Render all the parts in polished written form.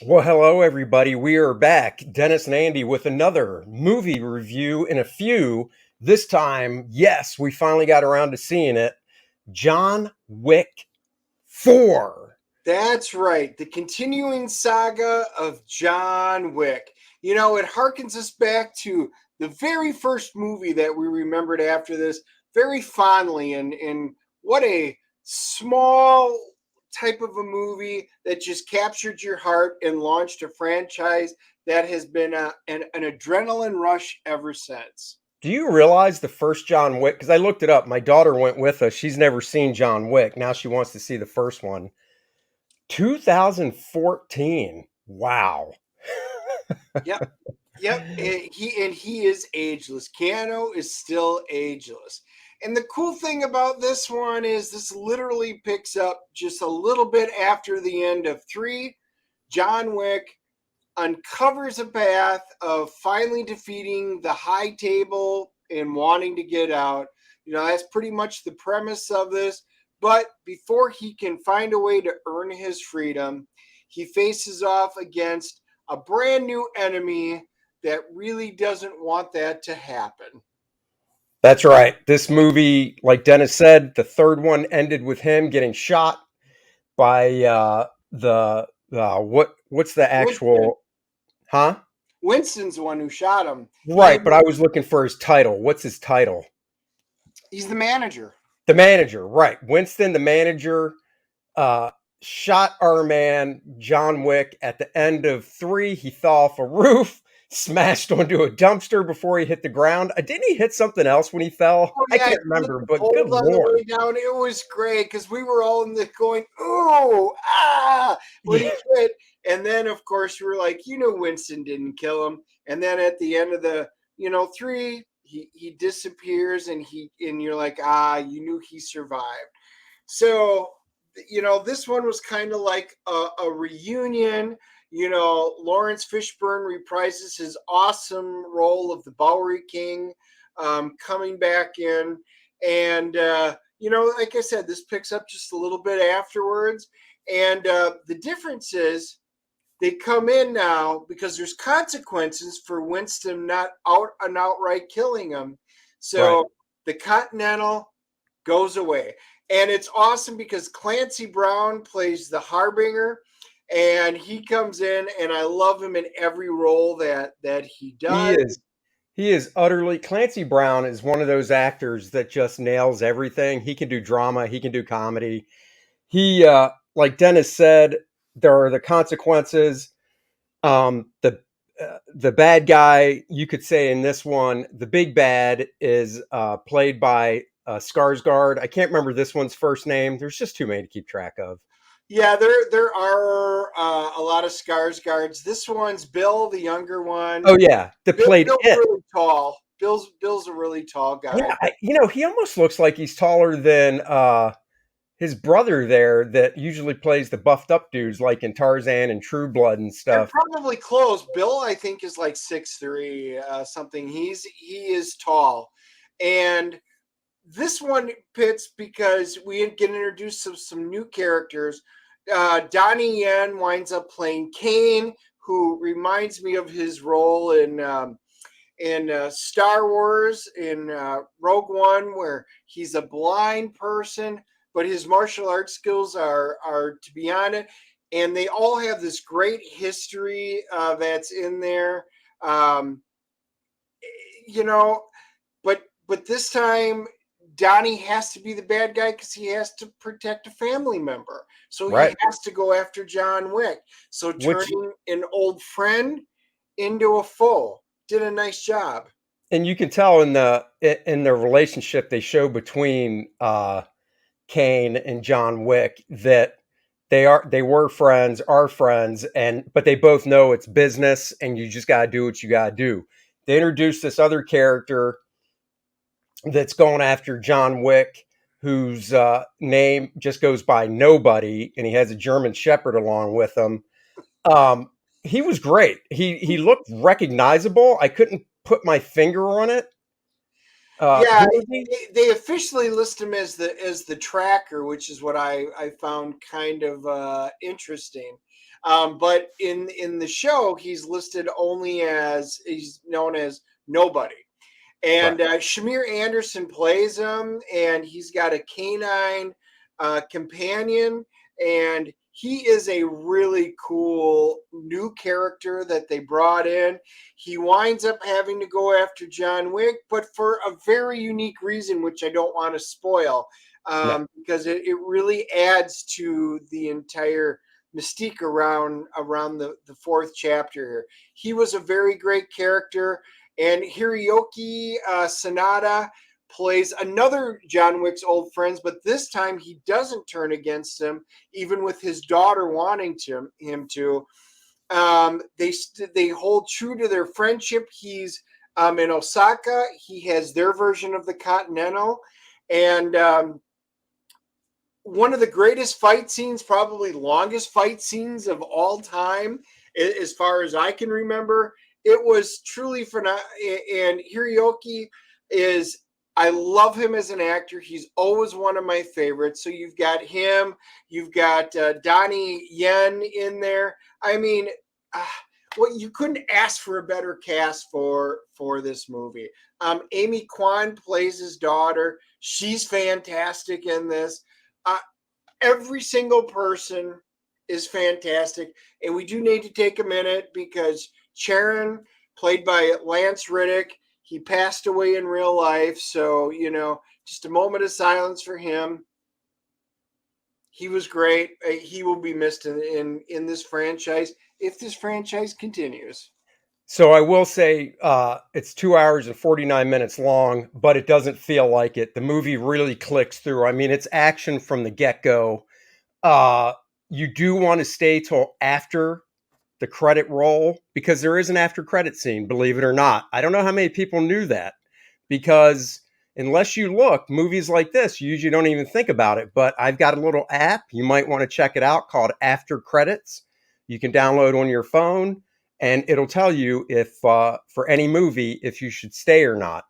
Well, hello, everybody. We are back, Dennis and Andy, with another movie review in a few. This time, yes, we finally got around to seeing it. John Wick 4. That's right. The continuing saga of John Wick. You know, it harkens us back to the very first movie that we remembered after this very fondly. And what a small type of a movie that just captured your heart and launched a franchise that has been an adrenaline rush ever since. Do you realize the first John Wick? Because I looked it up. My daughter went with us. She's never seen John Wick. Now she wants to see the first one. 2014. Wow. Yep. He is ageless. Keanu is still ageless. And the cool thing about this one is this literally picks up just a little bit after the end of 3. John Wick uncovers a path of finally defeating the High Table and wanting to get out. You know, that's pretty much the premise of this. But before he can find a way to earn his freedom, he faces off against a brand new enemy that really doesn't want that to happen. That's right. This movie, like Dennis said, the third one ended with him getting shot by what's the actual, Winston. huh? Winston's the one who shot him. Right, but I was looking for his title. What's his title? He's the manager. The manager, right. Winston, the manager, shot our man, John Wick, at the end of 3. He fell off a roof, smashed onto a dumpster before he hit the ground. Didn't he hit something else when he fell? Oh, yeah, I can't remember, but good on the Lord. way down, it was great because we were all in the going, ooh, ah, when he hit. And then, of course, we were like, Winston didn't kill him. And then at the end of the, 3, he disappears and you're like, you knew he survived. So, this one was kind of like a reunion. Laurence Fishburne reprises his awesome role of the Bowery King, coming back in. And, like I said, this picks up just a little bit afterwards. And the difference is they come in now because there's consequences for Winston not outright killing him. So right. The Continental goes away. And it's awesome because Clancy Brown plays the Harbinger. And he comes in, and I love him in every role that he does. He is utterly. Clancy Brown is one of those actors that just nails everything. He can do drama. He can do comedy. He, like Dennis said, there are the consequences. The bad guy, you could say in this one, the big bad is played by Skarsgård. I can't remember this one's first name. There's just too many to keep track of. Yeah, there are a lot of Skarsgårds. This one's Bill, the younger one. Oh yeah, Bill's really tall. Bill's a really tall guy. Yeah, he almost looks like he's taller than his brother there that usually plays the buffed up dudes like in Tarzan and True Blood and stuff. They're probably close. Bill, I think, is like 6'3", something. He is tall. And this one pits because we get introduced to some new characters. Donnie Yen winds up playing Kane, who reminds me of his role in Star Wars in Rogue One, where he's a blind person, but his martial arts skills are to be on it. And they all have this great history that's in there. But this time Donnie has to be the bad guy because he has to protect a family member. So he has to go after John Wick. So turning an old friend into a foe. Did a nice job. And you can tell in the relationship they show between Kane and John Wick that They were friends, are friends, but they both know it's business, and you just gotta do what you gotta do. They introduced this other character that's going after John Wick, whose name just goes by Nobody, and he has a German Shepherd along with him. Um, he was great. He looked recognizable. I couldn't put my finger on it. Yeah, Who is he? they officially list him as the tracker, which is what I found kind of interesting. But in the show, he's listed only as he's known as Nobody. Right. And Shamier Anderson plays him, and he's got a canine companion, and he is a really cool new character that they brought in. He winds up having to go after John Wick, but for a very unique reason, which I don't want to spoil, No. because it really adds to the entire mystique around the fourth chapter here. He was a very great character. And Hiroyuki Sanada plays another John Wick's old friends, but this time he doesn't turn against him, even with his daughter wanting him to. They hold true to their friendship. He's in Osaka. He has their version of the Continental, and one of the greatest fight scenes, probably longest fight scenes of all time, as far as I can remember. It was truly phenomenal. And Hiroyuki is, I love him as an actor. He's always one of my favorites. So you've got him, you've got Donnie Yen in there. I mean, uh, well, you couldn't ask for a better cast for this movie. Amy Kwan plays his daughter. She's fantastic in this. Uh, every single person is fantastic. And we do need to take a minute because Charon, played by Lance Reddick, he passed away in real life. So, just a moment of silence for him. He was great. He will be missed in this franchise if this franchise continues. So I will say it's 2 hours and 49 minutes long, but it doesn't feel like it. The movie really clicks through. I mean, it's action from the get go. Uh, you do want to stay till after the credit roll because there is an after credit scene, believe it or not. I don't know how many people knew that because unless you look, movies like this, you usually don't even think about it. But I've got a little app. You might want to check it out called After Credits. You can download on your phone and it'll tell you if for any movie if you should stay or not.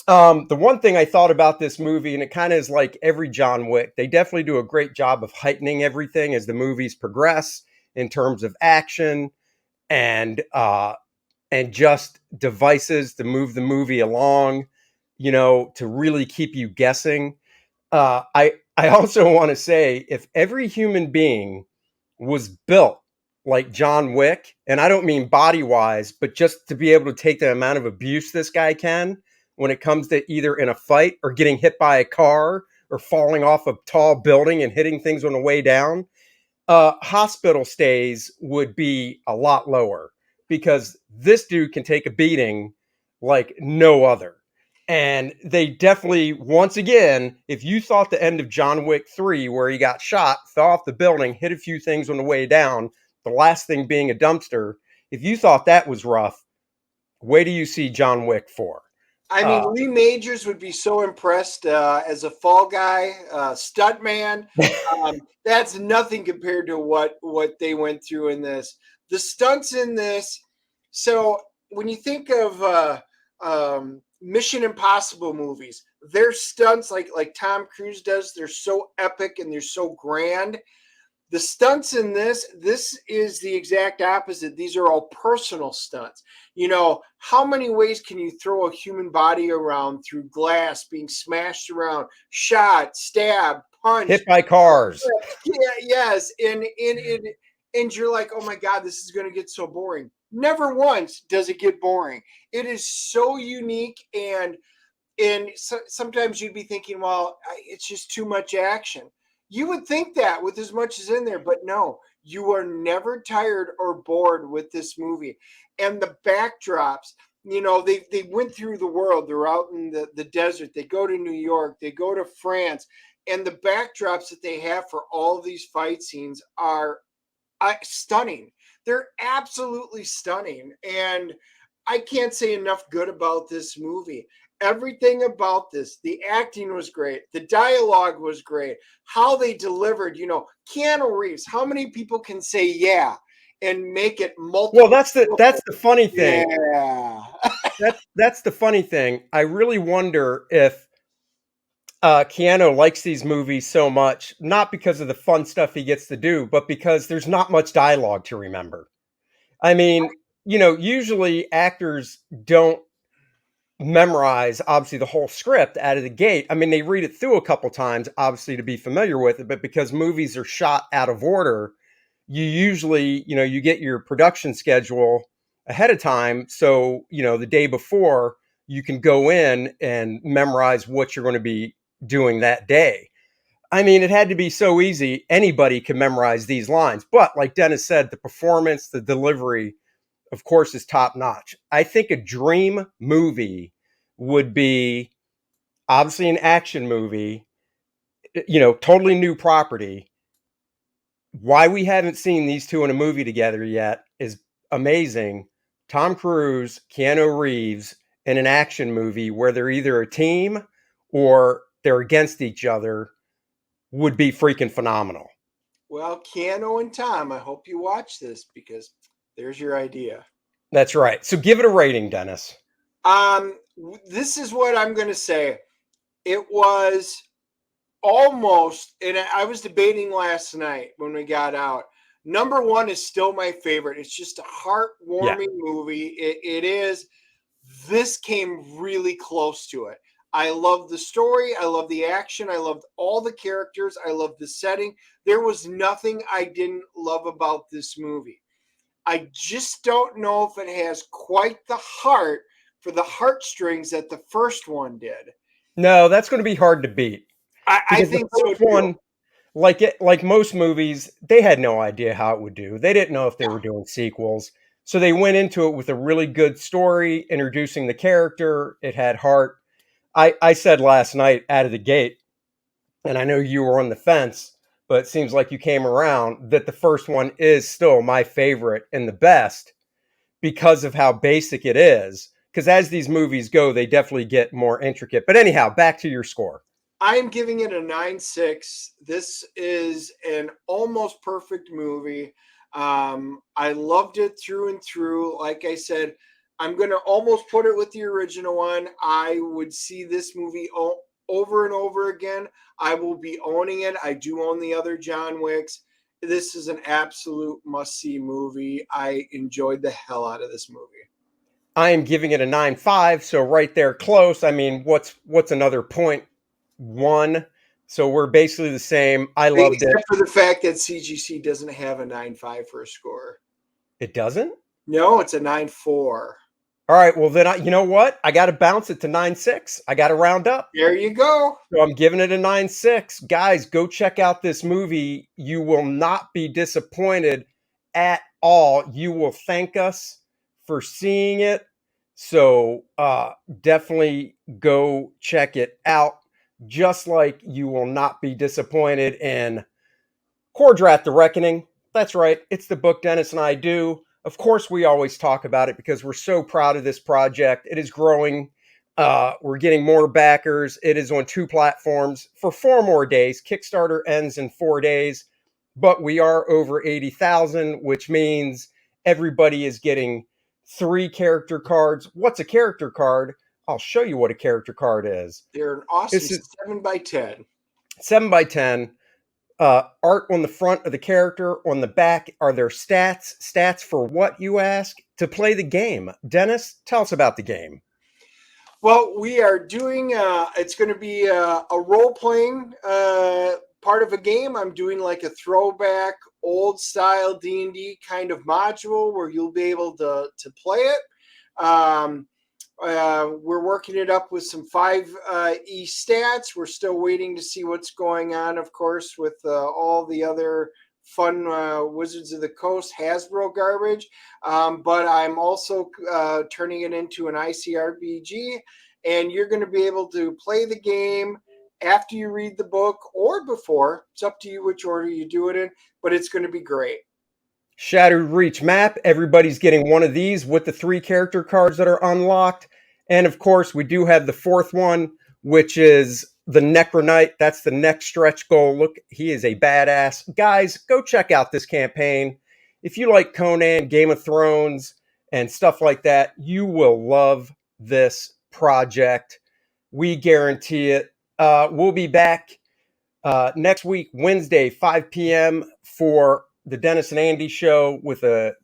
The one thing I thought about this movie, and it kind of is like every John Wick, they definitely do a great job of heightening everything as the movies progress in terms of action and just devices to move the movie along, to really keep you guessing. I also want to say if every human being was built like John Wick, and I don't mean body wise, but just to be able to take the amount of abuse this guy can when it comes to either in a fight or getting hit by a car or falling off a tall building and hitting things on the way down, hospital stays would be a lot lower because this dude can take a beating like no other. And they definitely, once again, if you thought the end of John Wick 3, where he got shot, fell off the building, hit a few things on the way down, the last thing being a dumpster, if you thought that was rough, wait do you see John Wick 4? I mean, Uh, Lee Majors would be so impressed as a fall guy, stuntman. That's nothing compared to what they went through in this. The stunts in this. So when you think of Mission Impossible movies, their stunts like Tom Cruise does, they're so epic and they're so grand. The stunts in this is the exact opposite. These are all personal stunts. How many ways can you throw a human body around through glass, being smashed around, shot, stabbed, punched, Hit by cars. yeah, yes, and you're like, oh my god, this is going to get so boring. Never once does it get boring. It is so unique, and sometimes you'd be thinking, well, it's just too much action. You would think that with as much as in there, but no, you are never tired or bored with this movie. And the backdrops, they went through the world. They're out in the desert. They go to New York. They go to France. and the backdrops that they have for all of these fight scenes are stunning. They're absolutely stunning. And I can't say enough good about this movie. Everything about this, the acting was great, the dialogue was great, how they delivered, Keanu Reeves, how many people can say yeah and make it multiple? Well, that's the funny thing. Yeah. That's the funny thing. I really wonder if Keanu likes these movies so much, not because of the fun stuff he gets to do, but because there's not much dialogue to remember. I mean, usually actors don't memorize obviously the whole script out of the gate. I mean, they read it through a couple times, obviously, to be familiar with it, but because movies are shot out of order, you usually, you get your production schedule ahead of time. So, the day before, you can go in and memorize what you're going to be doing that day. I mean, it had to be so easy. Anybody can memorize these lines. But like Dennis said, the performance, the delivery, of course, is top notch. I think a dream movie would be obviously an action movie, totally new property. Why we haven't seen these two in a movie together yet is amazing. Tom Cruise, Keanu Reeves in an action movie where they're either a team or they're against each other would be freaking phenomenal. Well, Keanu and Tom, I hope you watch this because there's your idea. That's right. So give it a rating, Dennis. This is what I'm going to say. It was almost, and I was debating last night when we got out. Number one is still my favorite. It's just a heartwarming movie. It is. This came really close to it. I love the story. I love the action. I loved all the characters. I love the setting. There was nothing I didn't love about this movie. I just don't know if it has quite the heart for the heartstrings that the first one did. No, that's going to be hard to beat I because the think so first too. one, like most movies, they had no idea how it would do. They didn't know if they were doing sequels. So they went into it with a really good story, introducing the character. It had heart. I said last night out of the gate, and I know you were on the fence, but it seems like you came around that the first one is still my favorite and the best because of how basic it is. Because as these movies go, they definitely get more intricate. But anyhow, back to your score. I'm giving it a 9.6. This is an almost perfect movie. I loved it through and through. Like I said, I'm going to almost put it with the original one. I would see this movie over and over again. I will be owning it. I do own the other John Wicks. This is an absolute must-see movie. I enjoyed the hell out of this movie. I am giving it a 9.5, so right there close. I mean, what's another point? One. So we're basically the same. I loved it. Except for the fact that CGC doesn't have a 9.5 for a score. It doesn't? No, it's a 9.4. All right, well then you know what? I got to bounce it to 9.6. I got to round up. There you go. So I'm giving it a 9.6. Guys, go check out this movie. You will not be disappointed at all. You will thank us for seeing it. So definitely go check it out. Just like you will not be disappointed in Kor-Drath, The Reckoning. That's right. It's the book Dennis and I do. Of course, we always talk about it because we're so proud of this project. It is growing. We're getting more backers. It is on 2 platforms for 4 more days. Kickstarter ends in 4 days, but we are over 80,000, which means everybody is getting 3 character cards. What's a character card? I'll show you what a character card is. They're an awesome This is 7x10. 7x10. Art on the front of the character. On the back are their stats. Stats for what, you ask? To play the game. Dennis, tell us about the game. Well, we are doing, it's going to be a role-playing part of a game. I'm doing like a throwback, old-style D&D kind of module where you'll be able to play it. We're working it up with some 5e stats. We're still waiting to see what's going on, of course, with all the other fun Wizards of the Coast Hasbro garbage. But I'm also turning it into an ICRPG, and you're going to be able to play the game after you read the book or before. It's up to you which order you do it in, but it's going to be great. Shattered Reach map. Everybody's getting one of these with the 3 character cards that are unlocked. And of course, we do have the 4th one, which is the Necronite. That's the next stretch goal. Look, he is a badass. Guys, go check out this campaign. If you like Conan, Game of Thrones, and stuff like that, you will love this project. We guarantee it. We'll be back next week, Wednesday, 5 p.m. for the Dennis and Andy show with a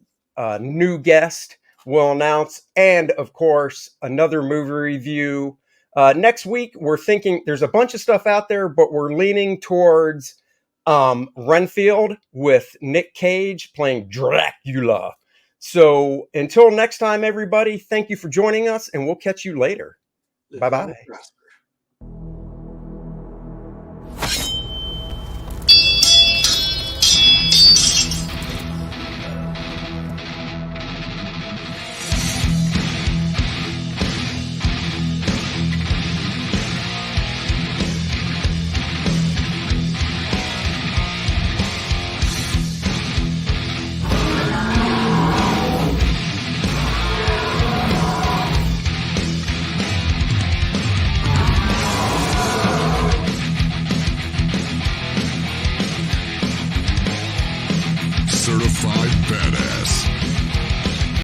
new guest we'll announce. And of course, another movie review. Next week, we're thinking there's a bunch of stuff out there, but we're leaning towards Renfield with Nick Cage playing Dracula. So until next time, everybody, thank you for joining us, and we'll catch you later. Bye-bye. Certified badass.